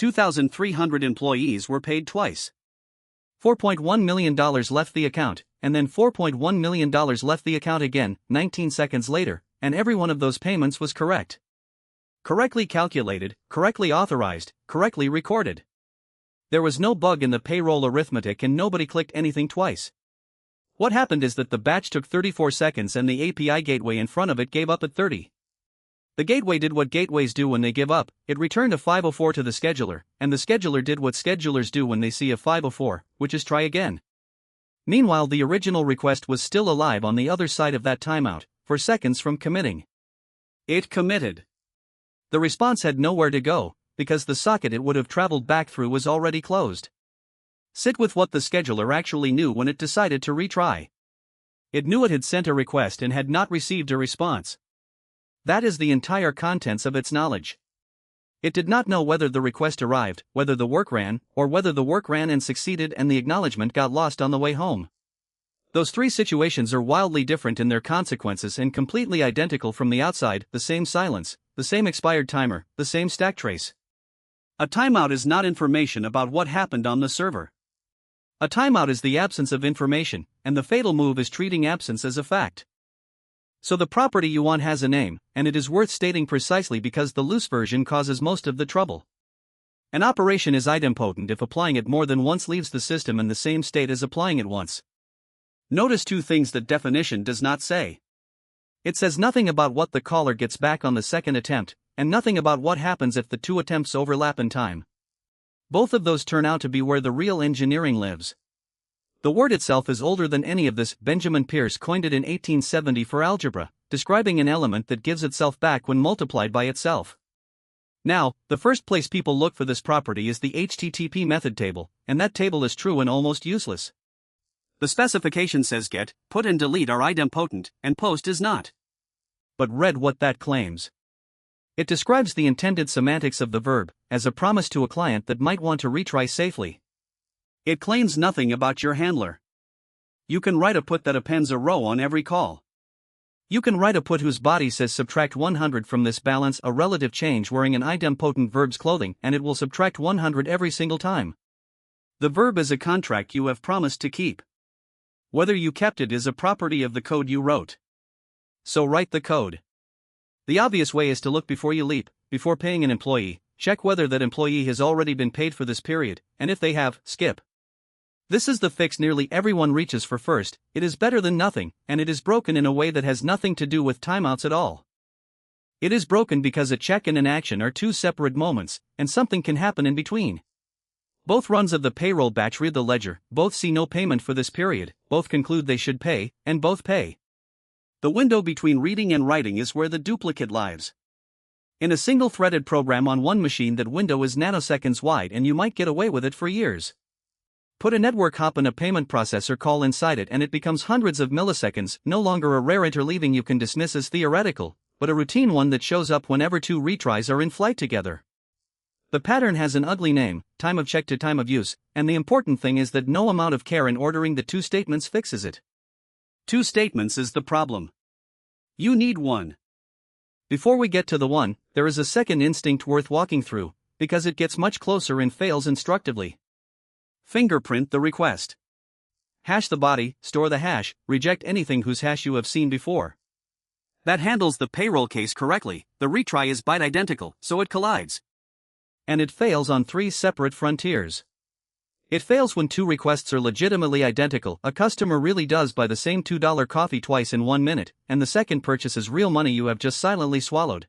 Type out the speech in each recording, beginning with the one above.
2,300 employees were paid twice. $4.1 million left the account, and then $4.1 million left the account again, 19 seconds later, and every one of those payments was correct. Correctly calculated, correctly authorized, correctly recorded. There was no bug in the payroll arithmetic and nobody clicked anything twice. What happened is that the batch took 34 seconds and the API gateway in front of it gave up at 30. The gateway did what gateways do when they give up, it returned a 504 to the scheduler, and the scheduler did what schedulers do when they see a 504, which is try again. Meanwhile, the original request was still alive on the other side of that timeout, for seconds from committing. It committed. The response had nowhere to go, because the socket it would have traveled back through was already closed. Sit with what the scheduler actually knew when it decided to retry. It knew it had sent a request and had not received a response. That is the entire contents of its knowledge. It did not know whether the request arrived, whether the work ran, or whether the work ran and succeeded and the acknowledgement got lost on the way home. Those three situations are wildly different in their consequences and completely identical from the outside: the same silence, the same expired timer, the same stack trace. A timeout is not information about what happened on the server. A timeout is the absence of information, and the fatal move is treating absence as a fact. So the property you want has a name, and it is worth stating precisely because the loose version causes most of the trouble. An operation is idempotent if applying it more than once leaves the system in the same state as applying it once. Notice two things that definition does not say. It says nothing about what the caller gets back on the second attempt, and nothing about what happens if the two attempts overlap in time. Both of those turn out to be where the real engineering lives. The word itself is older than any of this. Benjamin Peirce coined it in 1870 for algebra, describing an element that gives itself back when multiplied by itself. Now, the first place people look for this property is the HTTP method table, and that table is true and almost useless. The specification says get, put and delete are idempotent, and post is not. But read what that claims. It describes the intended semantics of the verb, as a promise to a client that might want to retry safely. It claims nothing about your handler. You can write a put that appends a row on every call. You can write a put whose body says subtract 100 from this balance, a relative change wearing an idempotent verb's clothing, and it will subtract 100 every single time. The verb is a contract you have promised to keep. Whether you kept it is a property of the code you wrote. So write the code. The obvious way is to look before you leap. Before paying an employee, check whether that employee has already been paid for this period, and if they have, skip. This is the fix nearly everyone reaches for first. It is better than nothing, and it is broken in a way that has nothing to do with timeouts at all. It is broken because a check and an action are two separate moments, and something can happen in between. Both runs of the payroll batch read the ledger, both see no payment for this period, both conclude they should pay, and both pay. The window between reading and writing is where the duplicate lies. In a single-threaded program on one machine, that window is nanoseconds wide and you might get away with it for years. Put a network hop and a payment processor call inside it and it becomes hundreds of milliseconds, no longer a rare interleaving you can dismiss as theoretical, but a routine one that shows up whenever two retries are in flight together. The pattern has an ugly name, time of check to time of use, and the important thing is that no amount of care in ordering the two statements fixes it. Two statements is the problem. You need one. Before we get to the one, there is a second instinct worth walking through, because it gets much closer and fails instructively. Fingerprint the request. Hash the body, store the hash, reject anything whose hash you have seen before. That handles the payroll case correctly. The retry is byte identical, so it collides. And it fails on three separate frontiers. It fails when two requests are legitimately identical. A customer really does buy the same $2 coffee twice in 1 minute, and the second purchase is real money you have just silently swallowed.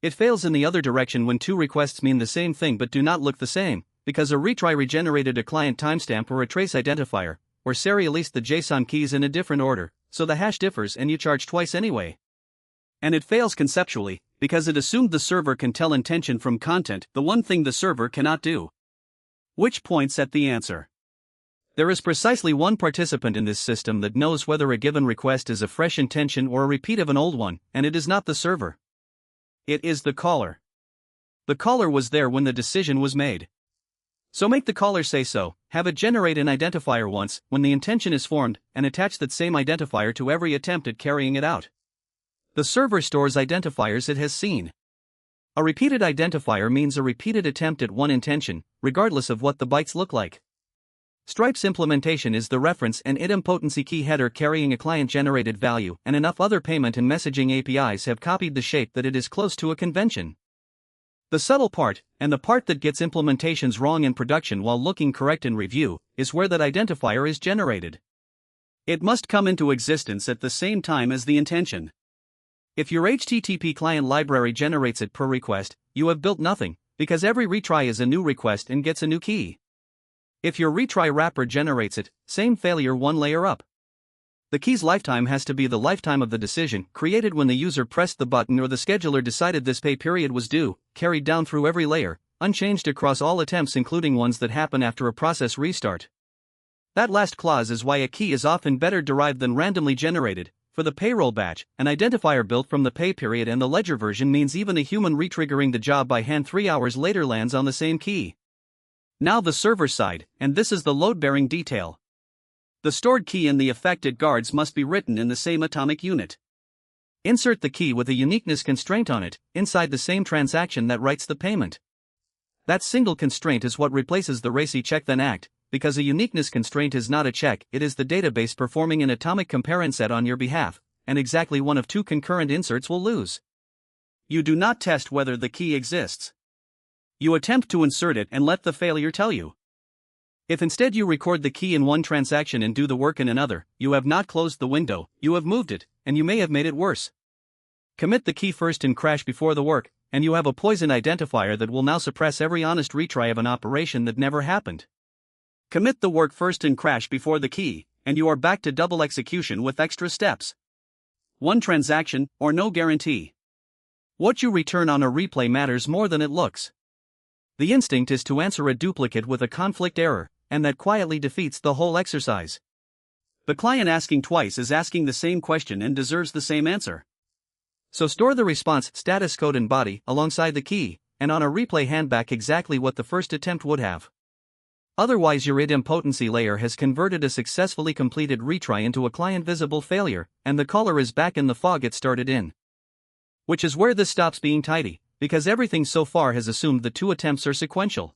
It fails in the other direction when two requests mean the same thing but do not look the same, because a retry regenerated a client timestamp or a trace identifier, or serialized the JSON keys in a different order, so the hash differs and you charge twice anyway. And it fails conceptually, because it assumed the server can tell intention from content, the one thing the server cannot do. Which points at the answer. There is precisely one participant in this system that knows whether a given request is a fresh intention or a repeat of an old one, and it is not the server. It is the caller. The caller was there when the decision was made. So make the caller say so, have it generate an identifier once, when the intention is formed, and attach that same identifier to every attempt at carrying it out. The server stores identifiers it has seen. A repeated identifier means a repeated attempt at one intention, regardless of what the bytes look like. Stripe's implementation is the reference and idempotency key header carrying a client-generated value, and enough other payment and messaging APIs have copied the shape that it is close to a convention. The subtle part, and the part that gets implementations wrong in production while looking correct in review, is where that identifier is generated. It must come into existence at the same time as the intention. If your HTTP client library generates it per request, you have built nothing, because every retry is a new request and gets a new key. If your retry wrapper generates it, same failure one layer up. The key's lifetime has to be the lifetime of the decision, created when the user pressed the button or the scheduler decided this pay period was due, carried down through every layer, unchanged across all attempts including ones that happen after a process restart. That last clause is why a key is often better derived than randomly generated. For the payroll batch, an identifier built from the pay period and the ledger version means even a human retriggering the job by hand 3 hours later lands on the same key. Now the server side, and this is the load-bearing detail. The stored key and the affected guards must be written in the same atomic unit. Insert the key with a uniqueness constraint on it, inside the same transaction that writes the payment. That single constraint is what replaces the racy check then act, because a uniqueness constraint is not a check, it is the database performing an atomic comparison set on your behalf, and exactly one of two concurrent inserts will lose. You do not test whether the key exists. You attempt to insert it and let the failure tell you. If instead you record the key in one transaction and do the work in another, you have not closed the window, you have moved it, and you may have made it worse. Commit the key first and crash before the work, and you have a poison identifier that will now suppress every honest retry of an operation that never happened. Commit the work first and crash before the key, and you are back to double execution with extra steps. One transaction, or no guarantee. What you return on a replay matters more than it looks. The instinct is to answer a duplicate with a conflict error, and that quietly defeats the whole exercise. The client asking twice is asking the same question and deserves the same answer. So store the response, status code and body, alongside the key, and on a replay hand back exactly what the first attempt would have. Otherwise your idempotency layer has converted a successfully completed retry into a client-visible failure, and the caller is back in the fog it started in. Which is where this stops being tidy, because everything so far has assumed the two attempts are sequential.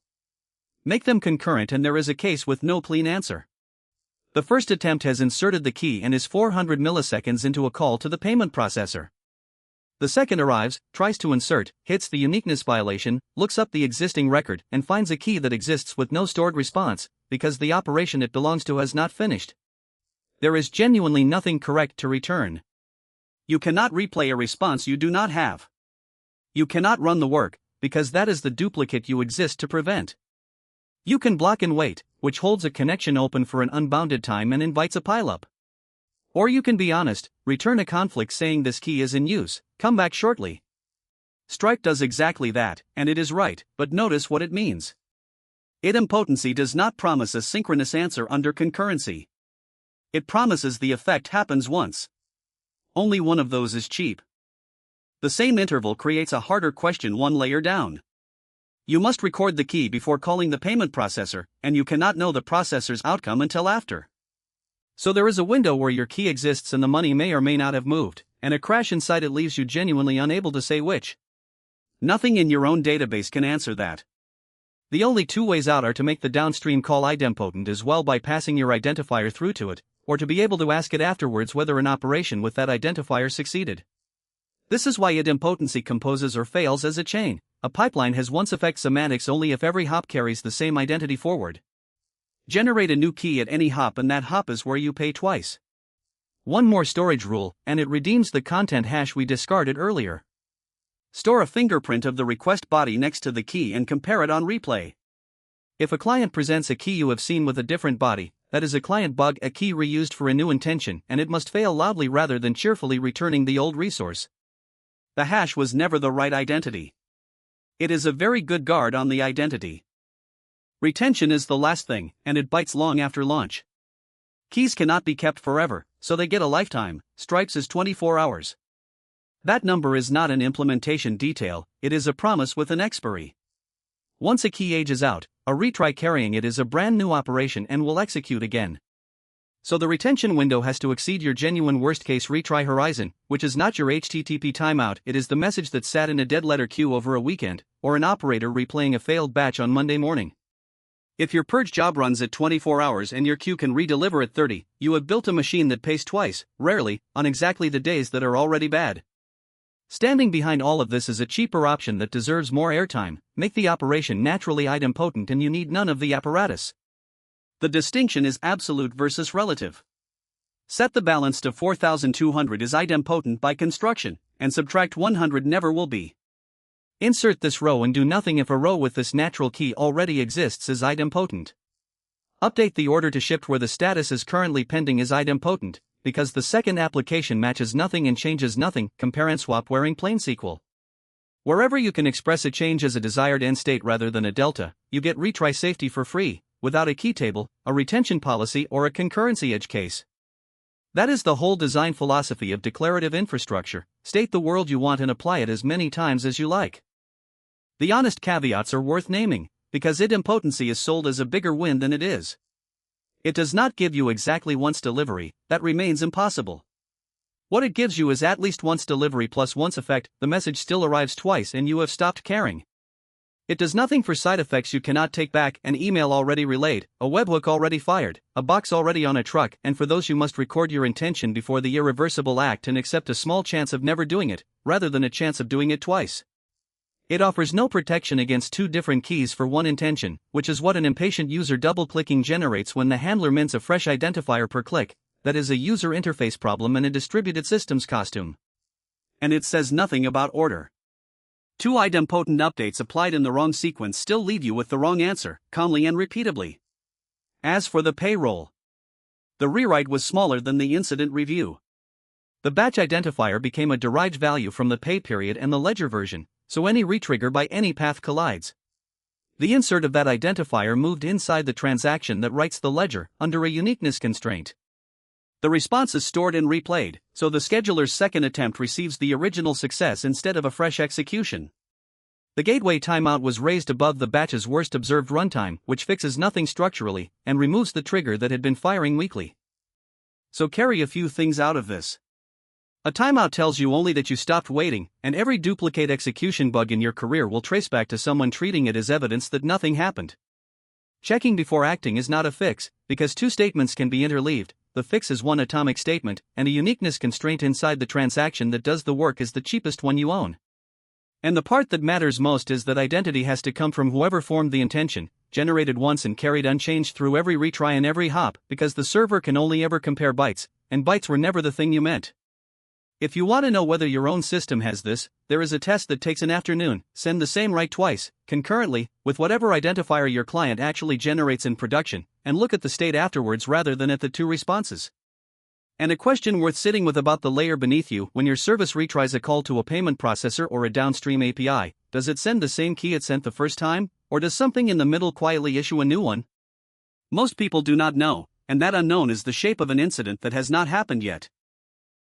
Make them concurrent and there is a case with no clean answer. The first attempt has inserted the key and is 400 milliseconds into a call to the payment processor. The second arrives, tries to insert, hits the uniqueness violation, looks up the existing record, and finds a key that exists with no stored response, because the operation it belongs to has not finished. There is genuinely nothing correct to return. You cannot replay a response you do not have. You cannot run the work, because that is the duplicate you exist to prevent. You can block and wait, which holds a connection open for an unbounded time and invites a pileup. Or you can be honest, return a conflict saying this key is in use, come back shortly. Stripe does exactly that, and it is right, but notice what it means. Idempotency does not promise a synchronous answer under concurrency. It promises the effect happens once. Only one of those is cheap. The same interval creates a harder question one layer down. You must record the key before calling the payment processor, and you cannot know the processor's outcome until after. So there is a window where your key exists and the money may or may not have moved, and a crash inside it leaves you genuinely unable to say which. Nothing in your own database can answer that. The only two ways out are to make the downstream call idempotent as well by passing your identifier through to it, or to be able to ask it afterwards whether an operation with that identifier succeeded. This is why idempotency composes or fails as a chain. A pipeline has once effect semantics only if every hop carries the same identity forward. Generate a new key at any hop and that hop is where you pay twice. One more storage rule, and it redeems the content hash we discarded earlier. Store a fingerprint of the request body next to the key and compare it on replay. If a client presents a key you have seen with a different body, that is a client bug, a key reused for a new intention, and it must fail loudly rather than cheerfully returning the old resource. The hash was never the right identity. It is a very good guard on the identity. Retention is the last thing, and it bites long after launch. Keys cannot be kept forever, so they get a lifetime. Stripe's is 24 hours. That number is not an implementation detail, it is a promise with an expiry. Once a key ages out, a retry carrying it is a brand new operation and will execute again. So the retention window has to exceed your genuine worst-case retry horizon, which is not your HTTP timeout, it is the message that sat in a dead-letter queue over a weekend, or an operator replaying a failed batch on Monday morning. If your purge job runs at 24 hours and your queue can redeliver at 30, you have built a machine that pays twice, rarely, on exactly the days that are already bad. Standing behind all of this is a cheaper option that deserves more airtime. Make the operation naturally idempotent and you need none of the apparatus. The distinction is absolute versus relative. Set the balance to 4200 is idempotent by construction, and subtract 100 never will be. Insert this row and do nothing if a row with this natural key already exists is idempotent. Update the order to shift where the status is currently pending is idempotent, because the second application matches nothing and changes nothing. Compare and swap wearing plain SQL. Wherever you can express a change as a desired end state rather than a delta, you get retry safety for free, without a key table, a retention policy, or a concurrency edge case. That is the whole design philosophy of declarative infrastructure. State the world you want and apply it as many times as you like. The honest caveats are worth naming, because idempotency is sold as a bigger win than it is. It does not give you exactly once delivery, that remains impossible. What it gives you is at least once delivery plus once effect, the message still arrives twice and you have stopped caring. It does nothing for side effects you cannot take back, an email already relayed, a webhook already fired, a box already on a truck, and for those you must record your intention before the irreversible act and accept a small chance of never doing it, rather than a chance of doing it twice. It offers no protection against two different keys for one intention, which is what an impatient user double-clicking generates when the handler mints a fresh identifier per click. That is a user interface problem and a distributed systems costume. And it says nothing about order. Two idempotent updates applied in the wrong sequence still leave you with the wrong answer, calmly and repeatably. As for the payroll, the rewrite was smaller than the incident review. The batch identifier became a derived value from the pay period and the ledger version, so any retrigger by any path collides. The insert of that identifier moved inside the transaction that writes the ledger, under a uniqueness constraint. The response is stored and replayed, so the scheduler's second attempt receives the original success instead of a fresh execution. The gateway timeout was raised above the batch's worst observed runtime, which fixes nothing structurally, and removes the trigger that had been firing weakly. So carry a few things out of this. A timeout tells you only that you stopped waiting, and every duplicate execution bug in your career will trace back to someone treating it as evidence that nothing happened. Checking before acting is not a fix, because two statements can be interleaved. The fix is one atomic statement, and a uniqueness constraint inside the transaction that does the work is the cheapest one you own. And the part that matters most is that identity has to come from whoever formed the intention, generated once and carried unchanged through every retry and every hop, because the server can only ever compare bytes, and bytes were never the thing you meant. If you want to know whether your own system has this, there is a test that takes an afternoon. Send the same write twice, concurrently, with whatever identifier your client actually generates in production, and look at the state afterwards rather than at the two responses. And a question worth sitting with about the layer beneath you: when your service retries a call to a payment processor or a downstream API, does it send the same key it sent the first time, or does something in the middle quietly issue a new one? Most people do not know, and that unknown is the shape of an incident that has not happened yet.